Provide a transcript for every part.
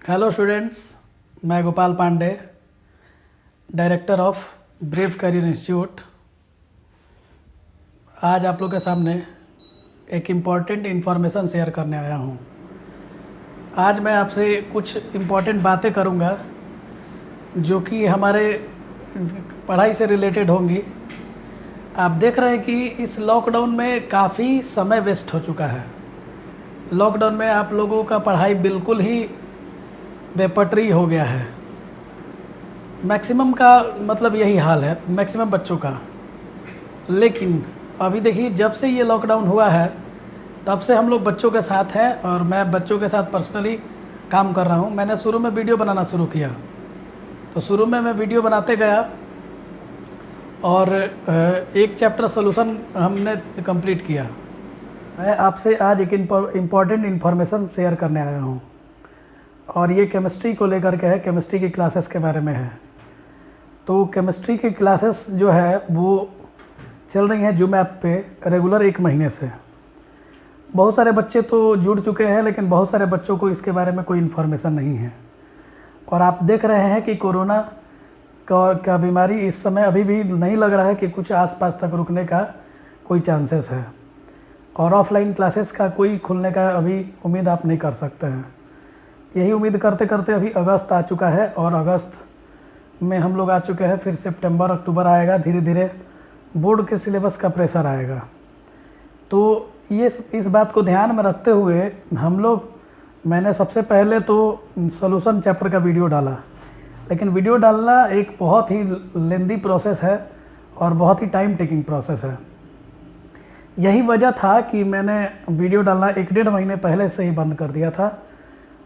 Hello students, मैं Gopal Pandey, director of Brave career institute. आज आप लोग के सामने एक इम्पॉर्टेंट इन्फॉर्मेशन शेयर करने आया हूँ। आज मैं आपसे कुछ इम्पॉर्टेंट बातें करूँगा जो कि हमारे पढ़ाई से रिलेटेड होंगी। आप देख रहे हैं कि इस लॉकडाउन में काफ़ी समय वेस्ट हो चुका है। लॉकडाउन में आप लोगों का पढ़ाई बिल्कुल ही बेपटरी हो गया है। मैक्सिमम का मतलब यही हाल है, मैक्सिमम बच्चों का। लेकिन अभी देखिए, जब से ये लॉकडाउन हुआ है तब से हम लोग बच्चों के साथ हैं और मैं बच्चों के साथ पर्सनली काम कर रहा हूँ। मैंने शुरू में वीडियो बनाना शुरू किया, तो शुरू में मैं वीडियो बनाते गया और एक चैप्टर सोल्यूशन हमने कंप्लीट किया। मैं आपसे आज एक इम्पॉर्टेंट इन्फॉर्मेशन शेयर करने आया हूँ और ये केमिस्ट्री को लेकर के है, केमिस्ट्री की क्लासेस के बारे में है। तो केमिस्ट्री की क्लासेस जो है वो चल रही हैं जूम ऐप पे रेगुलर 1 महीने से। बहुत सारे बच्चे तो जुड़ चुके हैं, लेकिन बहुत सारे बच्चों को इसके बारे में कोई इन्फॉर्मेशन नहीं है। और आप देख रहे हैं कि कोरोना का बीमारी इस समय अभी भी नहीं लग रहा है कि कुछ आसपास तक रुकने का कोई चांसेस है, और ऑफलाइन क्लासेस का कोई खुलने का अभी उम्मीद आप नहीं कर सकते हैं। यही उम्मीद करते करते अभी अगस्त आ चुका है और अगस्त में हम लोग आ चुके हैं। फिर सितंबर अक्टूबर आएगा, धीरे धीरे बोर्ड के सिलेबस का प्रेशर आएगा। तो ये इस बात को ध्यान में रखते हुए मैंने सबसे पहले तो सॉल्यूशन चैप्टर का वीडियो डाला। लेकिन वीडियो डालना एक बहुत ही लेंदी प्रोसेस है और बहुत ही टाइम टेकिंग प्रोसेस है। यही वजह था कि मैंने वीडियो डालना 1-1.5 महीने पहले से ही बंद कर दिया था।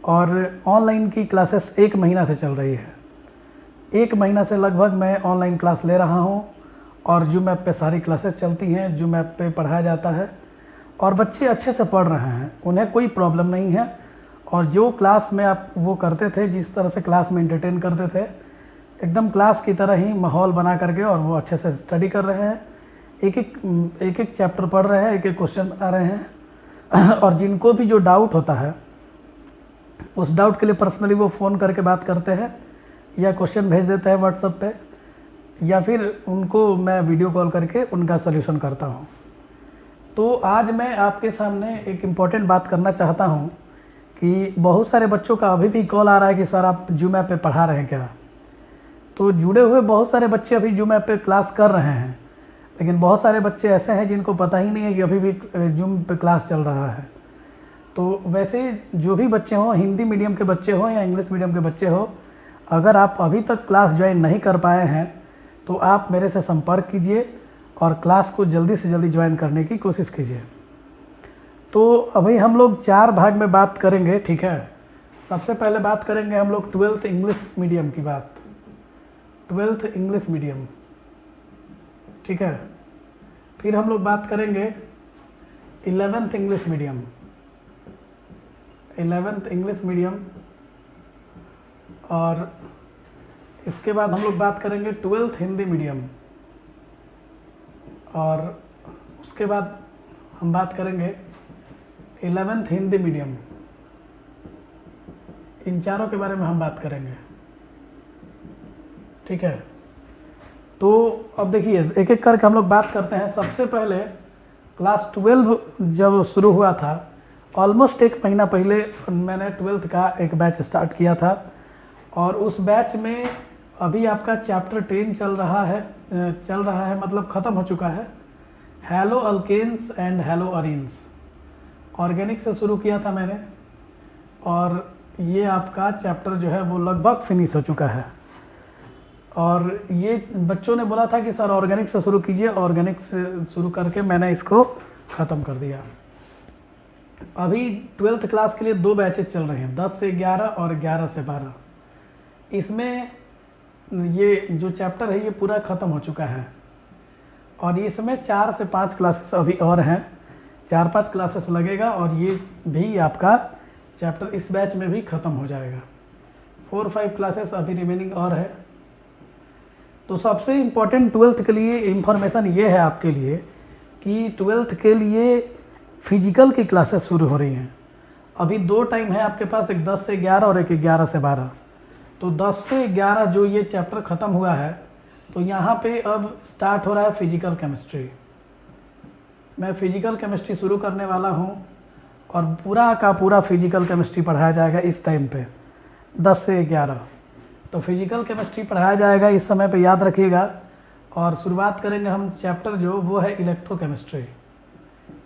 और ऑनलाइन की क्लासेस 1 महीना से चल रही है। 1 महीना से लगभग मैं ऑनलाइन क्लास ले रहा हूँ और जूम ऐप पे सारी क्लासेस चलती हैं। जूम ऐप पे पढ़ाया जाता है और बच्चे अच्छे से पढ़ रहे हैं, उन्हें कोई प्रॉब्लम नहीं है। और जो क्लास में आप वो करते थे, जिस तरह से क्लास में एंटरटेन करते थे, एकदम क्लास की तरह ही माहौल बना करके, और वो अच्छे से स्टडी कर रहे हैं। एक एक चैप्टर पढ़ रहे हैं, एक एक क्वेश्चन आ रहे हैं। और जिनको भी जो डाउट होता है उस डाउट के लिए पर्सनली वो फ़ोन करके बात करते हैं या क्वेश्चन भेज देते हैं व्हाट्सएप पे, या फिर उनको मैं वीडियो कॉल करके उनका सलूशन करता हूँ। तो आज मैं आपके सामने एक इम्पॉर्टेंट बात करना चाहता हूँ कि बहुत सारे बच्चों का अभी भी कॉल आ रहा है कि सर आप जूम ऐप पे पढ़ा रहे हैं क्या। तो जुड़े हुए बहुत सारे बच्चे अभी जूम ऐप पे क्लास कर रहे हैं, लेकिन बहुत सारे बच्चे ऐसे हैं जिनको पता ही नहीं है कि अभी भी जूम पे क्लास चल रहा है। तो वैसे जो भी बच्चे हों, हिंदी मीडियम के बच्चे हों या इंग्लिश मीडियम के बच्चे हो, अगर आप अभी तक क्लास ज्वाइन नहीं कर पाए हैं तो आप मेरे से संपर्क कीजिए और क्लास को जल्दी से जल्दी ज्वाइन करने की कोशिश कीजिए। तो अभी हम लोग 4 भाग में बात करेंगे, ठीक है। सबसे पहले बात करेंगे हम लोग 12th इंग्लिश मीडियम की बात, 12th इंग्लिश मीडियम, ठीक है। फिर हम लोग बात करेंगे 11th English medium, 11th English medium. और इसके बाद हम लोग बात करेंगे 12th हिंदी मीडियम, और उसके बाद हम बात करेंगे 11th हिंदी मीडियम। इन चारों के बारे में हम बात करेंगे, ठीक है। तो अब देखिए, एक एक करके हम लोग बात करते हैं। सबसे पहले क्लास 12 जब शुरू हुआ था, ऑलमोस्ट 1 महीना पहले मैंने 12th का एक बैच स्टार्ट किया था। और उस बैच में अभी आपका चैप्टर 10 चल रहा है, मतलब ख़त्म हो चुका है। Haloalkanes and haloarenes, organic से शुरू किया था मैंने, और ये आपका चैप्टर जो है वो लगभग फिनिश हो चुका है। और ये बच्चों ने बोला था कि सर ऑर्गेनिक से शुरू कीजिए, ऑर्गेनिक से शुरू करके मैंने इसको ख़त्म कर दिया। अभी 12th क्लास के लिए 2 बैचेज चल रहे हैं, 10 से 11 और 11 से 12। इसमें ये जो चैप्टर है ये पूरा ख़त्म हो चुका है और इसमें 4 से 5 क्लासेस अभी और हैं, 4-5 क्लासेस लगेगा और ये भी आपका चैप्टर इस बैच में भी ख़त्म हो जाएगा। 4-5 क्लासेस अभी रिमेनिंग और है। तो सबसे इम्पोर्टेंट 12th के लिए इंफॉर्मेशन ये है आपके लिए कि 12th के लिए फिजिकल की क्लासेस शुरू हो रही हैं। अभी दो टाइम है आपके पास, एक 10 से 11 और एक 11 से 12। तो 10 से 11 जो ये चैप्टर ख़त्म हुआ है, तो यहाँ पे अब स्टार्ट हो रहा है फिजिकल केमिस्ट्री। मैं फिजिकल केमिस्ट्री शुरू करने वाला हूँ और पूरा का पूरा फिजिकल केमिस्ट्री पढ़ाया जाएगा इस टाइम पे 10 से 11। तो फिजिकल केमिस्ट्री पढ़ाया जाएगा इस समय पे, याद रखिएगा। और शुरुआत करेंगे हम चैप्टर जो वो है इलेक्ट्रोकेमिस्ट्री।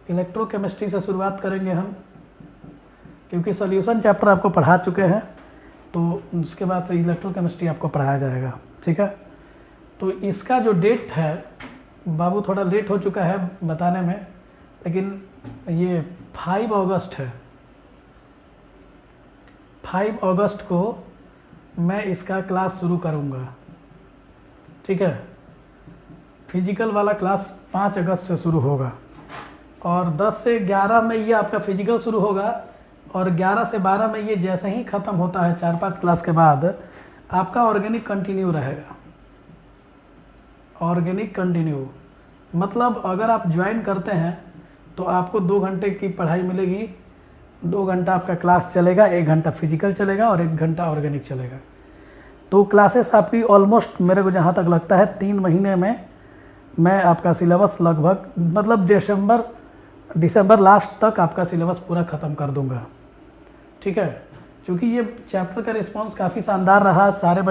इलेक्ट्रोकेमिस्ट्री से शुरुआत करेंगे हम, क्योंकि सॉल्यूशन चैप्टर आपको पढ़ा चुके हैं, तो उसके बाद से इलेक्ट्रोकेमिस्ट्री आपको पढ़ाया जाएगा, ठीक है। तो इसका जो डेट है, बाबू थोड़ा लेट हो चुका है बताने में, लेकिन ये 5 अगस्त है। 5 अगस्त को मैं इसका क्लास शुरू करूँगा, ठीक है। फिजिकल वाला क्लास 5 अगस्त से शुरू होगा और 10 से 11 में ये आपका फिजिकल शुरू होगा और 11 से 12 में ये जैसे ही ख़त्म होता है 4-5 क्लास के बाद आपका ऑर्गेनिक कंटिन्यू रहेगा। ऑर्गेनिक कंटिन्यू मतलब अगर आप ज्वाइन करते हैं तो आपको 2 घंटे की पढ़ाई मिलेगी। 2 घंटा आपका क्लास चलेगा, 1 घंटा फिजिकल चलेगा और 1 घंटा ऑर्गेनिक चलेगा। तो क्लासेस आपकी ऑलमोस्ट मेरे को जहाँ तक लगता है 3 महीने में मैं आपका सिलेबस लगभग मतलब दिसंबर लास्ट तक आपका सिलेबस पूरा ख़त्म कर दूंगा, ठीक है। क्योंकि ये चैप्टर का रिस्पांस काफ़ी शानदार रहा, सारे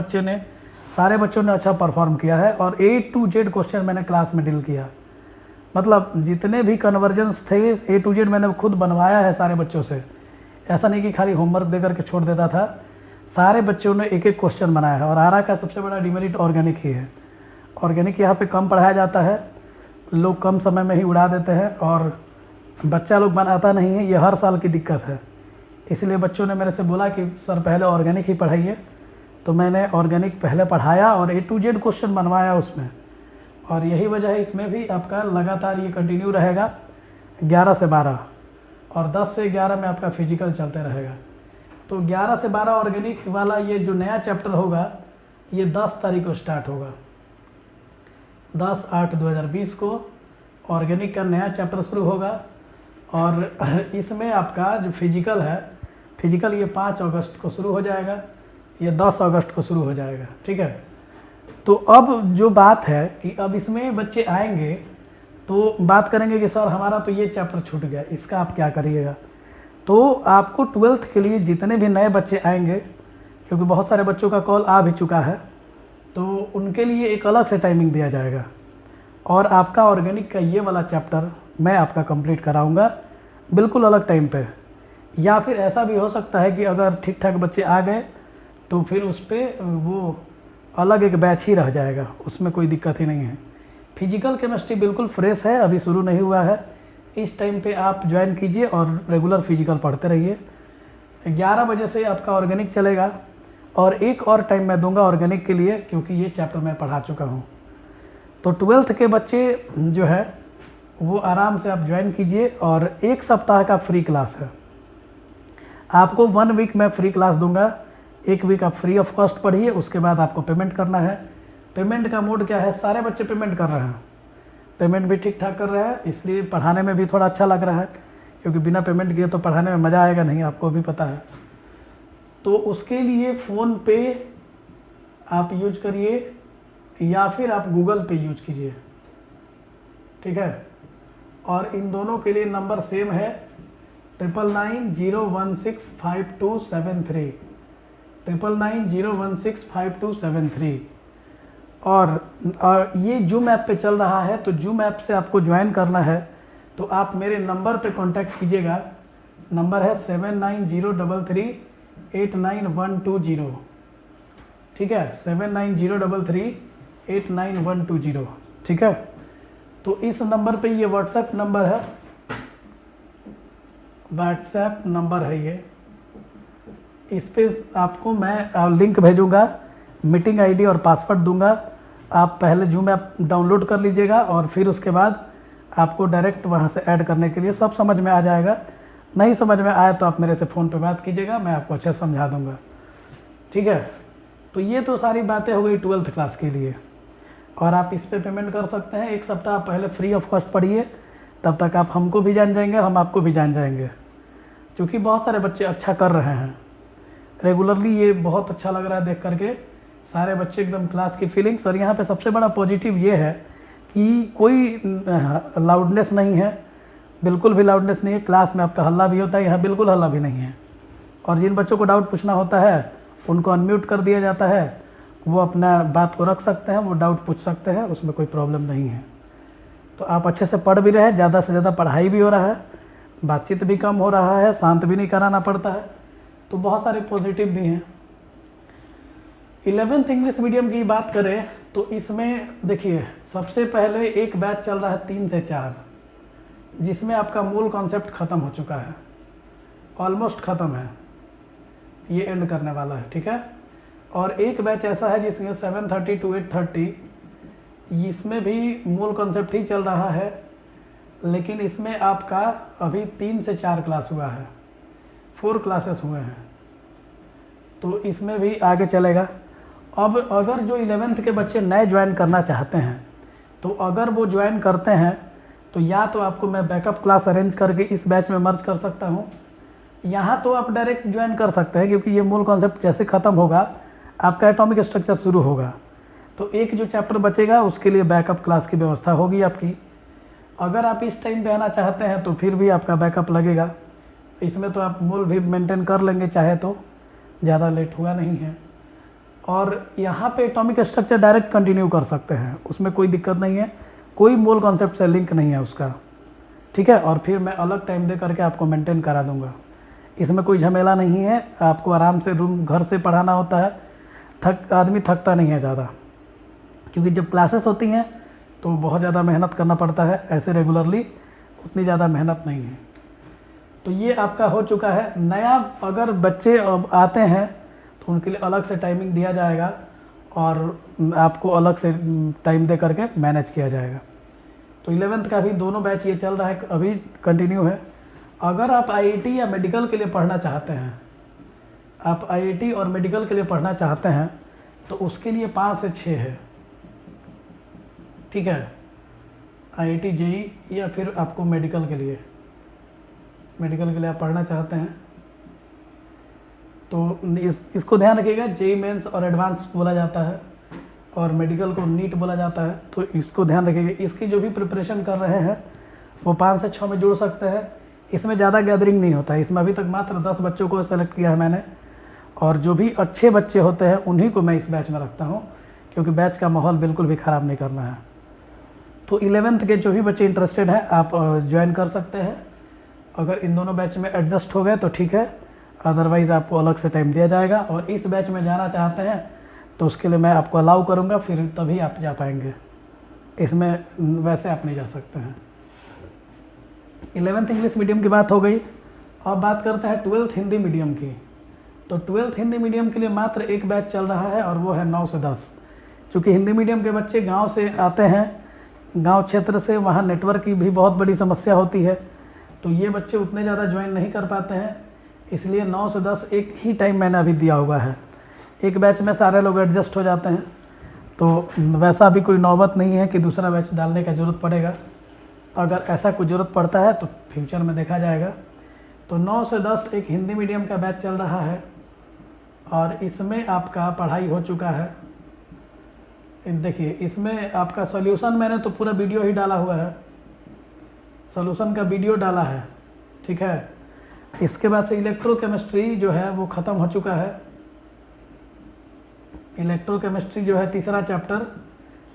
बच्चों ने अच्छा परफॉर्म किया है और A to Z क्वेश्चन मैंने क्लास में डील किया। मतलब जितने भी कन्वर्जन्स थे A to Z मैंने खुद बनवाया है सारे बच्चों से। ऐसा नहीं कि खाली होमवर्क दे करके छोड़ देता था, सारे बच्चों ने एक एक क्वेश्चन बनाया है। और आरा का सबसे बड़ा डिमेरिट ऑर्गेनिक ही है। ऑर्गेनिक यहाँ पे कम पढ़ाया जाता है, लोग कम समय में ही उड़ा देते हैं और बच्चा लोग बनाता नहीं है। ये हर साल की दिक्कत है, इसलिए बच्चों ने मेरे से बोला कि सर पहले ऑर्गेनिक ही पढ़ाइए। तो मैंने ऑर्गेनिक पहले पढ़ाया और A to Z क्वेश्चन बनवाया उसमें, और यही वजह है इसमें भी आपका लगातार ये कंटिन्यू रहेगा 11 से 12 और 10 से 11 में आपका फिजिकल चलते रहेगा। तो 11 से 12 ऑर्गेनिक वाला ये जो नया चैप्टर होगा ये 10 तारीख को स्टार्ट होगा। 10/8/2020 को ऑर्गेनिक का नया चैप्टर शुरू होगा और इसमें आपका जो फिजिकल है, फिजिकल ये 5 अगस्त को शुरू हो जाएगा, ये 10 अगस्त को शुरू हो जाएगा, ठीक है। तो अब जो बात है कि अब इसमें बच्चे आएंगे तो बात करेंगे कि सर हमारा तो ये चैप्टर छूट गया, इसका आप क्या करिएगा। तो आपको 12th के लिए जितने भी नए बच्चे आएंगे, क्योंकि बहुत सारे बच्चों का कॉल आ भी चुका है, तो उनके लिए एक अलग से टाइमिंग दिया जाएगा और आपका ऑर्गेनिक का ये वाला चैप्टर मैं आपका कंप्लीट कराऊंगा बिल्कुल अलग टाइम पे। या फिर ऐसा भी हो सकता है कि अगर ठीक ठाक बच्चे आ गए तो फिर उस पर वो अलग एक बैच ही रह जाएगा, उसमें कोई दिक्कत ही नहीं है। फिजिकल केमिस्ट्री बिल्कुल फ्रेश है, अभी शुरू नहीं हुआ है। इस टाइम पे आप ज्वाइन कीजिए और रेगुलर फिजिकल पढ़ते रहिए। 11 बजे से आपका ऑर्गेनिक चलेगा और एक और टाइम मैं दूंगा ऑर्गेनिक के लिए, क्योंकि ये चैप्टर मैं पढ़ा चुका हूँ। तो 12th के बच्चे जो है वो आराम से आप ज्वाइन कीजिए और 1 सप्ताह का फ्री क्लास है। आपको 1 वीक मैं फ्री क्लास दूंगा, 1 वीक आप फ्री ऑफ कॉस्ट पढ़िए, उसके बाद आपको पेमेंट करना है। पेमेंट का मोड क्या है, सारे बच्चे पेमेंट कर रहे हैं, पेमेंट भी ठीक ठाक कर रहे हैं, इसलिए पढ़ाने में भी थोड़ा अच्छा लग रहा है, क्योंकि बिना पेमेंट किए तो पढ़ाने में मज़ा आएगा नहीं, आपको भी पता है। तो उसके लिए फ़ोन पे आप यूज करिए या फिर आप गूगल पे यूज कीजिए, ठीक है। और इन दोनों के लिए नंबर सेम है 9990165273, 9990165273। और ये जूम ऐप पे चल रहा है, तो जूम ऐप से आपको ज्वाइन करना है तो आप मेरे नंबर पे कांटेक्ट कीजिएगा। नंबर है 7903389120, ठीक है, 7903389120, ठीक है। तो इस नंबर पे ये व्हाट्सएप नंबर है, ये इस पे आपको मैं लिंक भेजूंगा, मीटिंग आईडी और पासवर्ड दूंगा। आप पहले जूम ऐप डाउनलोड कर लीजिएगा और फिर उसके बाद आपको डायरेक्ट वहाँ से ऐड करने के लिए सब समझ में आ जाएगा। नहीं समझ में आए तो आप मेरे से फ़ोन पे बात कीजिएगा, मैं आपको अच्छे से समझा दूंगा, ठीक है। तो ये तो सारी बातें हो गई 12th क्लास के लिए, और आप इस पे पेमेंट कर सकते हैं। 1 सप्ताह पहले फ्री ऑफ कॉस्ट पढ़िए, तब तक आप हमको भी जान जाएंगे, हम आपको भी जान जाएंगे। क्योंकि बहुत सारे बच्चे अच्छा कर रहे हैं रेगुलरली। ये बहुत अच्छा लग रहा है देख करके, सारे बच्चे एकदम क्लास की फीलिंग्स। और यहाँ पे सबसे बड़ा पॉजिटिव ये है कि कोई लाउडनेस नहीं है, बिल्कुल भी लाउडनेस नहीं है। क्लास में आपका हल्ला भी होता है, यहाँ बिल्कुल हल्ला भी नहीं है। और जिन बच्चों को डाउट पूछना होता है उनको अनम्यूट कर दिया जाता है, वो अपना बात को रख सकते हैं, वो डाउट पूछ सकते हैं, उसमें कोई प्रॉब्लम नहीं है। तो आप अच्छे से पढ़ भी रहे हैं, ज़्यादा से ज़्यादा पढ़ाई भी हो रहा है, बातचीत भी कम हो रहा है, शांत भी नहीं कराना पड़ता है, तो बहुत सारे पॉजिटिव भी हैं। 11th इंग्लिश मीडियम की बात करें तो इसमें देखिए सबसे पहले एक बैच चल रहा है 3 से 4, जिसमें आपका मूल कॉन्सेप्ट ख़त्म हो चुका है, ऑलमोस्ट ख़त्म है, ये एंड करने वाला है, ठीक है। और एक बैच ऐसा है जिसमें 7:30 to 8:30, इसमें भी मूल कॉन्सेप्ट ही चल रहा है, लेकिन इसमें आपका अभी 3 से 4 क्लास हुआ है, 4 क्लासेस हुए हैं, तो इसमें भी आगे चलेगा। अब अगर जो 11th के बच्चे नए ज्वाइन करना चाहते हैं, तो अगर वो ज्वाइन करते हैं तो या तो आपको मैं बैकअप क्लास अरेंज करके इस बैच में मर्ज कर सकता हूँ, यहाँ तो आप डायरेक्ट ज्वाइन कर सकते हैं, क्योंकि ये मूल कॉन्सेप्ट जैसे ख़त्म होगा आपका एटॉमिक स्ट्रक्चर शुरू होगा, तो एक जो चैप्टर बचेगा उसके लिए बैकअप क्लास की व्यवस्था होगी आपकी। अगर आप इस टाइम पे आना चाहते हैं तो फिर भी आपका बैकअप लगेगा, इसमें तो आप मूल भी मेंटेन कर लेंगे चाहे तो, ज़्यादा लेट हुआ नहीं है। और यहाँ पे एटॉमिक स्ट्रक्चर डायरेक्ट कंटिन्यू कर सकते हैं, उसमें कोई दिक्कत नहीं है, कोई मूल कॉन्सेप्ट से लिंक नहीं है उसका, ठीक है। और फिर मैं अलग टाइम दे करके आपको मेंटेन करा दूँगा, इसमें कोई झमेला नहीं है। आपको आराम से रूम घर से पढ़ाना होता है, आदमी थकता नहीं है ज़्यादा, क्योंकि जब क्लासेस होती हैं तो बहुत ज़्यादा मेहनत करना पड़ता है, ऐसे रेगुलरली उतनी ज़्यादा मेहनत नहीं है। तो ये आपका हो चुका है। नया अगर बच्चे आते हैं तो उनके लिए अलग से टाइमिंग दिया जाएगा और आपको अलग से टाइम दे करके मैनेज किया जाएगा। तो 11th का भी दोनों बैच ये चल रहा है, अभी कंटिन्यू है। अगर आप IIT या मेडिकल के लिए पढ़ना चाहते हैं, आप IIT और मेडिकल के लिए पढ़ना चाहते हैं तो उसके लिए 5 से 6 है, ठीक है। IIT JEE या फिर आपको मेडिकल के लिए आप पढ़ना चाहते हैं तो इसको ध्यान रखिएगा, JEE मेंस और एडवांस बोला जाता है और मेडिकल को नीट बोला जाता है, तो इसको ध्यान रखिएगा। इसकी जो भी प्रिपरेशन कर रहे हैं वो 5 से 6 में जुड़ सकते हैं। इसमें ज़्यादा गैदरिंग नहीं होता है, इसमें अभी तक मात्र 10 बच्चों को सेलेक्ट किया है मैंने, और जो भी अच्छे बच्चे होते हैं उन्हीं को मैं इस बैच में रखता हूँ, क्योंकि बैच का माहौल बिल्कुल भी ख़राब नहीं करना है। तो 11th के जो भी बच्चे इंटरेस्टेड हैं आप ज्वाइन कर सकते हैं। अगर इन दोनों बैच में एडजस्ट हो गए तो ठीक है, अदरवाइज़ आपको अलग से टाइम दिया जाएगा। और इस बैच में जाना चाहते हैं तो उसके लिए मैं आपको अलाउ करूँगा, फिर तभी आप जा पाएंगे, इसमें वैसे आप नहीं जा सकते हैं। 11th इंग्लिश मीडियम की बात हो गई। अब बात करते हैं 12th हिंदी मीडियम की। तो 12th हिंदी मीडियम के लिए मात्र एक बैच चल रहा है और वो है 9 से 10। क्योंकि हिंदी मीडियम के बच्चे गांव से आते हैं, गांव क्षेत्र से, वहाँ नेटवर्क की भी बहुत बड़ी समस्या होती है, तो ये बच्चे उतने ज़्यादा ज्वाइन नहीं कर पाते हैं, इसलिए 9 से 10 एक ही टाइम मैंने अभी दिया हुआ है। एक बैच में सारे लोग एडजस्ट हो जाते हैं, तो वैसा भी कोई नौबत नहीं है कि दूसरा बैच डालने का ज़रूरत पड़ेगा। अगर ऐसा कुछ ज़रूरत पड़ता है तो फ्यूचर में देखा जाएगा। तो 9 से 10 एक हिंदी मीडियम का बैच चल रहा है और इसमें आपका पढ़ाई हो चुका है। देखिए इसमें आपका सॉल्यूशन मैंने तो पूरा वीडियो ही डाला हुआ है, सॉल्यूशन का वीडियो डाला है, ठीक है। इसके बाद से इलेक्ट्रोकेमिस्ट्री जो है वो ख़त्म हो चुका है। इलेक्ट्रोकेमिस्ट्री जो है तीसरा चैप्टर,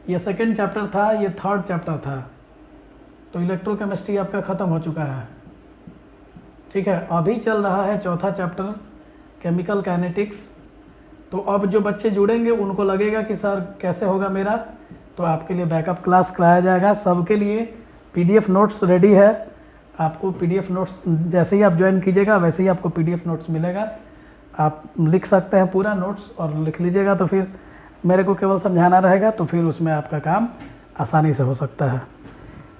ये सेकंड चैप्टर था, ये थर्ड चैप्टर था, तो इलेक्ट्रोकेमिस्ट्री आपका ख़त्म हो चुका है, ठीक है। अभी चल रहा है चौथा चैप्टर केमिकल काइनेटिक्स। तो अब जो बच्चे जुड़ेंगे उनको लगेगा कि सर कैसे होगा मेरा, तो आपके लिए बैकअप क्लास कराया जाएगा। सबके लिए PDF नोट्स रेडी है, आपको PDF नोट्स जैसे ही आप ज्वाइन कीजिएगा वैसे ही आपको PDF नोट्स मिलेगा। आप लिख सकते हैं पूरा नोट्स और लिख लीजिएगा, तो फिर मेरे को केवल समझाना रहेगा, तो फिर उसमें आपका काम आसानी से हो सकता है।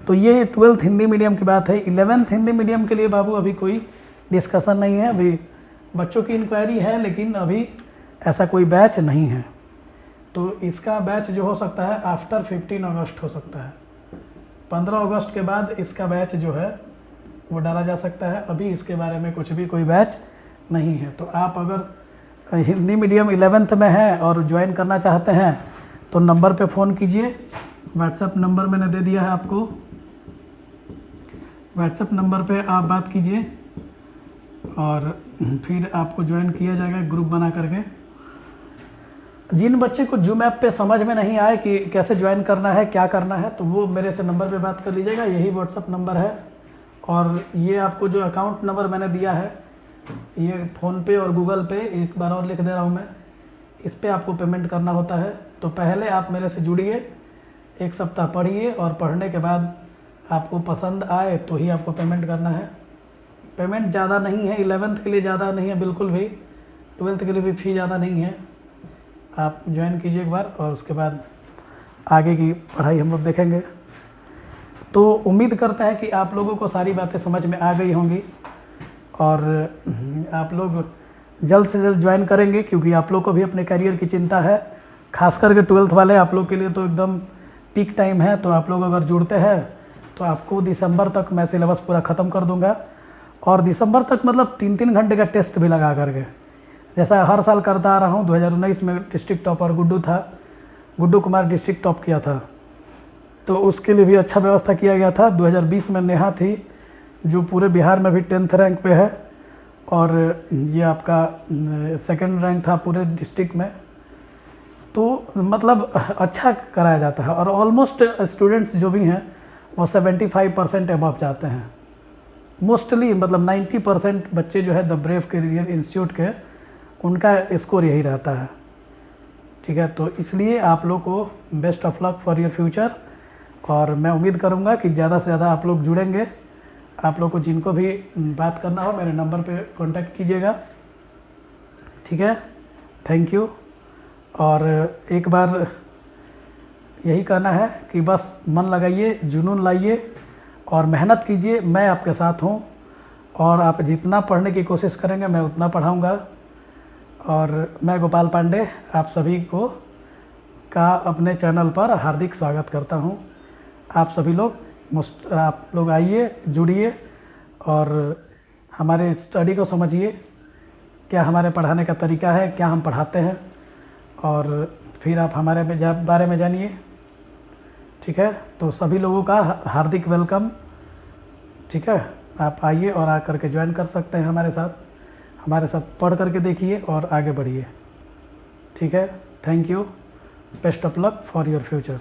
तो ये 12th हिंदी मीडियम की बात है। 11th हिंदी मीडियम के लिए बाबू अभी कोई डिस्कशन नहीं है, अभी बच्चों की इंक्वायरी है, लेकिन अभी ऐसा कोई बैच नहीं है। तो इसका बैच जो हो सकता है आफ्टर 15 अगस्त हो सकता है, 15 अगस्त के बाद इसका बैच जो है वो डाला जा सकता है। अभी इसके बारे में कुछ भी कोई बैच नहीं है। तो आप अगर हिंदी मीडियम 11th में है और ज्वाइन करना चाहते हैं तो नंबर पे फ़ोन कीजिए। व्हाट्सएप नंबर मैंने दे दिया है आपको, व्हाट्सएप नंबर पे आप बात कीजिए और फिर आपको ज्वाइन किया जाएगा ग्रुप बना करके। जिन बच्चे को जूम ऐप पे समझ में नहीं आए कि कैसे ज्वाइन करना है, क्या करना है, तो वो मेरे से नंबर पे बात कर लीजिएगा। यही व्हाट्सएप नंबर है और ये आपको जो अकाउंट नंबर मैंने दिया है, ये फ़ोनपे और गूगल पे, एक बार और लिख दे रहा हूँ मैं, इस पर आपको पेमेंट करना होता है। तो पहले आप मेरे से जुड़िए, 1 सप्ताह पढ़िए और पढ़ने के बाद आपको पसंद आए तो ही आपको पेमेंट करना है। पेमेंट ज़्यादा नहीं है, 11th के लिए ज़्यादा नहीं है बिल्कुल भी, 12th के लिए भी फ़ी ज़्यादा नहीं है। आप ज्वाइन कीजिए एक बार और उसके बाद आगे की पढ़ाई हम लोग देखेंगे। तो उम्मीद करते हैं कि आप लोगों को सारी बातें समझ में आ गई होंगी और आप लोग जल्द से जल्द ज्वाइन करेंगे, क्योंकि आप लोग को भी अपने करियर की चिंता है। खास करके 12th वाले आप लोग के लिए तो एकदम पीक टाइम है। तो आप लोग अगर जुड़ते हैं तो आपको दिसंबर तक मैं सिलेबस पूरा ख़त्म कर दूंगा और दिसंबर तक मतलब 3-3 घंटे का टेस्ट भी लगा करके, जैसा हर साल करता आ रहा हूँ। 2019 में डिस्ट्रिक्ट टॉपर गुड्डू था, गुड्डू कुमार डिस्ट्रिक्ट टॉप किया था, तो उसके लिए भी अच्छा व्यवस्था किया गया था। 2020 में नेहा थी जो पूरे बिहार में भी 10th रैंक पे है और ये आपका 2nd रैंक था पूरे डिस्ट्रिक्ट में। तो मतलब अच्छा कराया जाता है और ऑलमोस्ट स्टूडेंट्स जो भी हैं वो 75% अबव जाते हैं मोस्टली, मतलब 90% बच्चे जो है द ब्रेव करियर इंस्टीट्यूट के, उनका स्कोर यही रहता है। ठीक है, तो इसलिए आप लोग को best of luck for your future और मैं उम्मीद करूंगा कि ज़्यादा से ज़्यादा आप लोग जुड़ेंगे। आप लोग को जिनको भी बात करना हो मेरे नंबर पे कांटेक्ट कीजिएगा। ठीक है, थैंक यू। और एक बार यही कहना है कि बस मन लगाइए, जुनून लाइए और मेहनत कीजिए। मैं आपके साथ हूँ और आप जितना पढ़ने की कोशिश करेंगे मैं उतना पढ़ाऊँगा। और मैं गोपाल पांडे आप सभी को का अपने चैनल पर हार्दिक स्वागत करता हूँ। आप सभी लोग आइए, जुड़िए और हमारे स्टडी को समझिए, क्या हमारे पढ़ाने का तरीका है, क्या हम पढ़ाते हैं, और फिर आप हमारे बारे में जानिए। ठीक है, तो सभी लोगों का हार्दिक वेलकम। ठीक है, आप आइए और आकर के ज्वाइन कर सकते हैं हमारे साथ पढ़ करके देखिए और आगे बढ़िए। ठीक है, thank you, best of luck for your future.